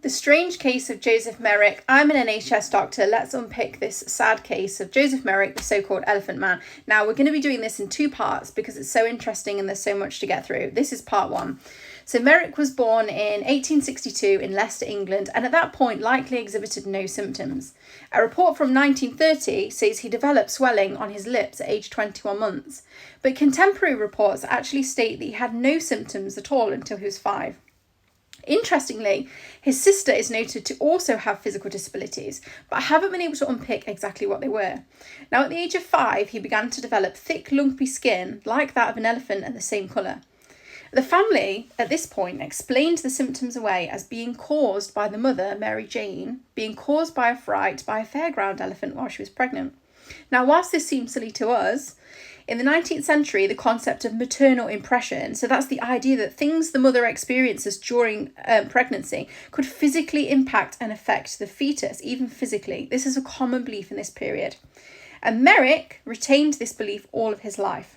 The strange case of Joseph Merrick. I'm an NHS doctor. Let's unpick this sad case of Joseph Merrick, the so-called Elephant Man. Now, we're going to be doing this in two parts because it's so interesting and there's so much to get through. This is part one. So Merrick was born in 1862 in Leicester, England, and at that point likely exhibited no symptoms. A report from 1930 says he developed swelling on his lips at age 21 months, but contemporary reports actually state that he had no symptoms at all until he was 5. Interestingly, his sister is noted to also have physical disabilities, but I haven't been able to unpick exactly what they were. Now, at the age of 5, he began to develop thick, lumpy skin like that of an elephant and the same colour. The family, at this point, explained the symptoms away as being caused by the mother, Mary Jane, being caused by a fright by a fairground elephant while she was pregnant. Now, whilst this seems silly to us, in the 19th century, the concept of maternal impression, so that's the idea that things the mother experiences during pregnancy could physically impact and affect the fetus, even physically. This is a common belief in this period. And Merrick retained this belief all of his life.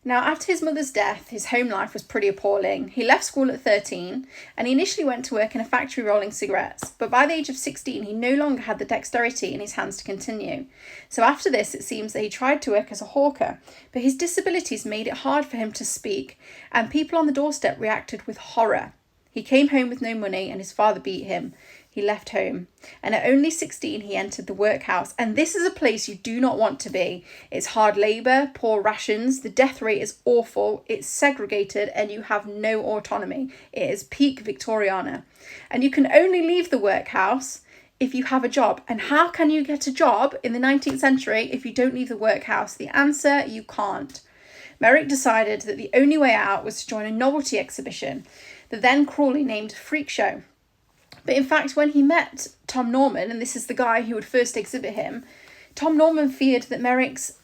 Now, after his mother's death, his home life was pretty appalling. He left school at 13 and he initially went to work in a factory rolling cigarettes, but by the age of 16, he no longer had the dexterity in his hands to continue. So after this, it seems that he tried to work as a hawker, but his disabilities made it hard for him to speak, and people on the doorstep reacted with horror. He came home with no money and his father beat him. He left home, and at only 16 he entered the workhouse, and this is a place you do not want to be. It's hard labour, poor rations, the death rate is awful, it's segregated, and you have no autonomy. It is peak Victoriana, and you can only leave the workhouse if you have a job. And how can you get a job in the 19th century if you don't leave the workhouse? The answer, you can't. Merrick decided that the only way out was to join a novelty exhibition, the then cruelly named Freak Show. But in fact, when he met Tom Norman, and this is the guy who would first exhibit him, Tom Norman feared that Merrick's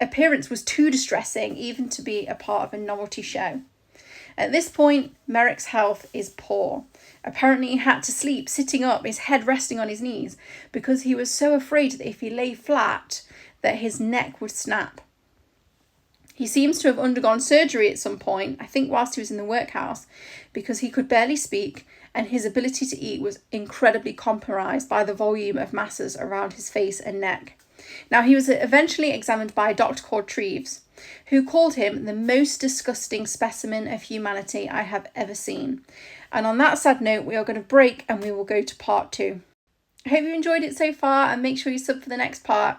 appearance was too distressing even to be a part of a novelty show. At this point, Merrick's health is poor. Apparently, he had to sleep sitting up, his head resting on his knees, because he was so afraid that if he lay flat, that his neck would snap. He seems to have undergone surgery at some point, I think whilst he was in the workhouse, because he could barely speak and his ability to eat was incredibly compromised by the volume of masses around his face and neck. Now, he was eventually examined by a doctor called Treves, who called him the most disgusting specimen of humanity I have ever seen. And on that sad note, we are going to break and we will go to part 2. I hope you enjoyed it so far and make sure you sub for the next part.